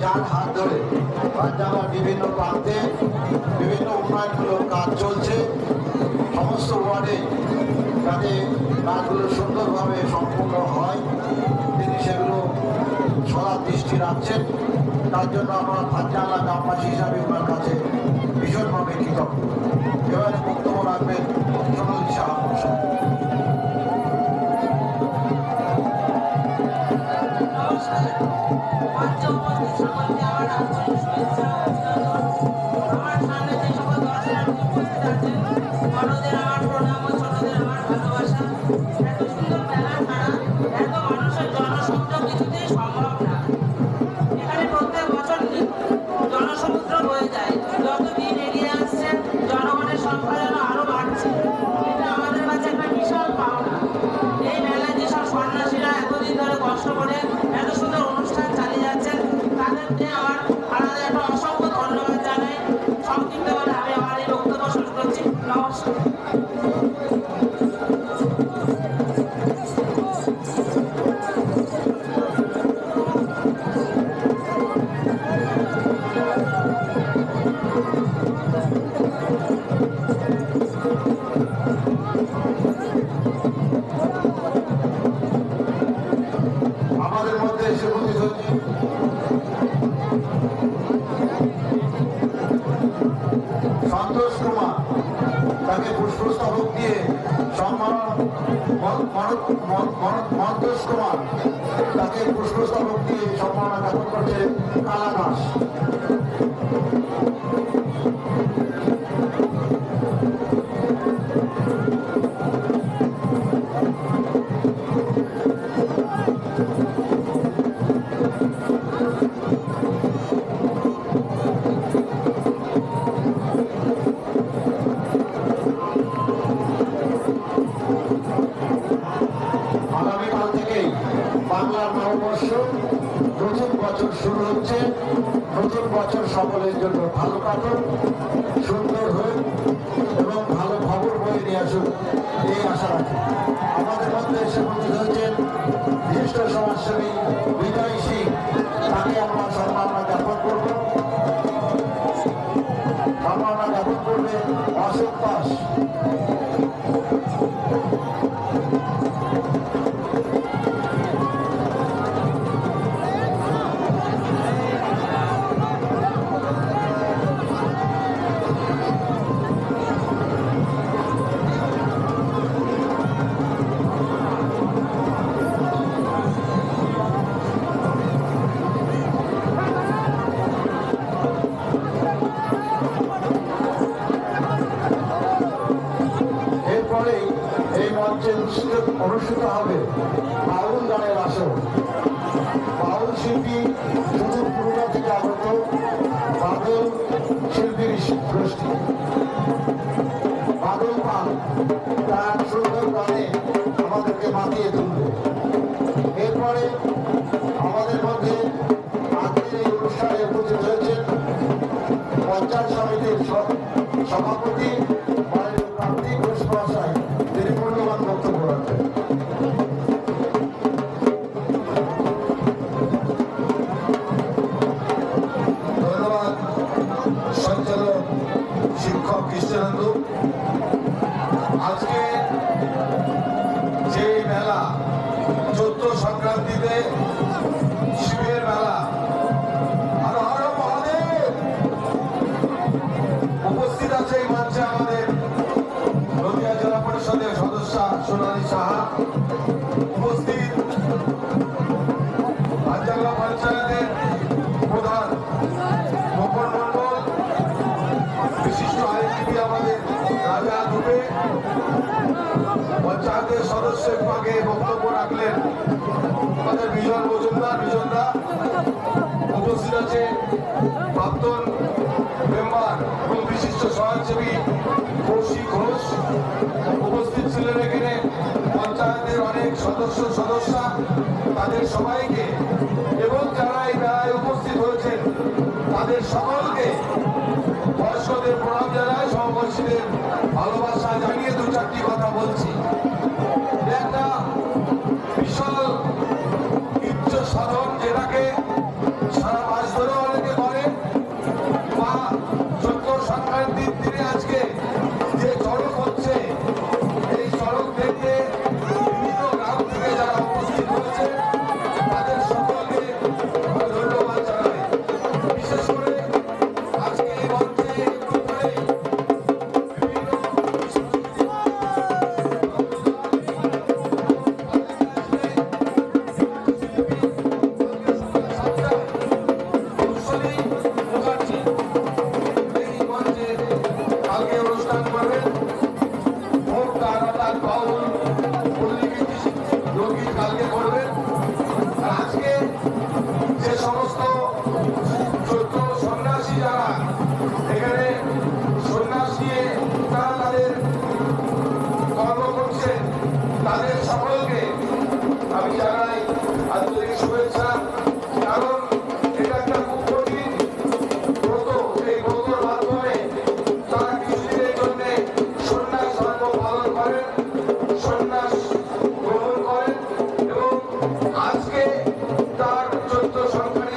যার হাত ধরে পাঞ্জাবের বিভিন্ন প্রান্তে বিভিন্ন উন্নয়নমূলক কাজ চলছে। সমস্ত ওয়ার্ডে যাতে কাজগুলো সুন্দরভাবে সম্পূর্ণ হয় তিনি সেগুলো সদা দৃষ্টি রাখছেন। তার জন্য আমরা ভাতজানলা গ্রামবাসী হিসাবে ওনার কাছে ভীষণভাবে কৃতজ্ঞ। এবারে বক্তব্য রাখবেন সোনালী সাহা মহাশয়। সন্তোষ কুমার তাকে পুষ্পস্তবক দিয়ে সম্মান, মন্তোষ কুমার তাকে পুষ্পস্তবক দিয়ে সম্মাননা জ্ঞাপন করছে কালা দাস। বাংলার নববর্ষ, নতুন বছর শুরু হচ্ছে। নতুন বছর সকলের জন্য ভালো কাটুক, সুন্দর হোক এবং ভালো খবর বয়ে নিয়ে আসুক এই আশা রাখি। আমাদের মধ্যে এসে উপস্থিত হচ্ছেন বিশিষ্ট সমাজসেবী বিজয় সিং, তাকে আমরা সম্মাননা জ্ঞাপন করব। সম্মাননা জ্ঞাপন করবে অশোক দাস। এই মঞ্চে অনুষ্ঠিত হবে বাউল গানের আসর। বাউল শিল্পী সুদূর পুরুলিয়া থেকে আগত বাদল শিল্পীর গোষ্ঠী বাদল পাল তার সুন্দর গানে আমাদেরকে মাতিয়ে তুলবে। এরপরে আমাদের মধ্যে আজকের এই অনুষ্ঠানে উপস্থিত হয়েছেন পঞ্চায়েত সমিতির সভাপতি শিক্ষক কৃষ্ণানন্দ। আজকে যে মেলা 14 সংক্রান্তিতে শিবের মেলা, উপস্থিত আছে এই মঞ্চে আমাদের নদিয়া জেলা পরিষদের সদস্য সোনালী সাহা, উপস্থিত ভাতজানলা পঞ্চায়েতের প্রধান মোহন মন্ডল, বিশিষ্ট আইনজীবী আমাদের রাজা দুবে, পঞ্চায়েতের সদস্য বিভাগে বক্তব্য রাখলেন আমাদের বিজন মজুমদার। উপস্থিত আছে প্রাক্তন মেম্বার এবং বিশিষ্ট সমাজসেবী কৌশিক ঘোষ। উপস্থিত ছিলেন এখানে পঞ্চায়েতের অনেক সদস্যা, তাদের সবাইকে এবং যারা এই মেলায় উপস্থিত হয়েছেন তাদের সকলকে বয়স্কদের প্রণাম জানায়, সমবয়সীদের ভালোবাসা জানিয়ে দু চারটি কথা বলছি। একটা বিশাল ইচ্ছ সাধন, যেটাকে সারা মাস ধরে পারেন।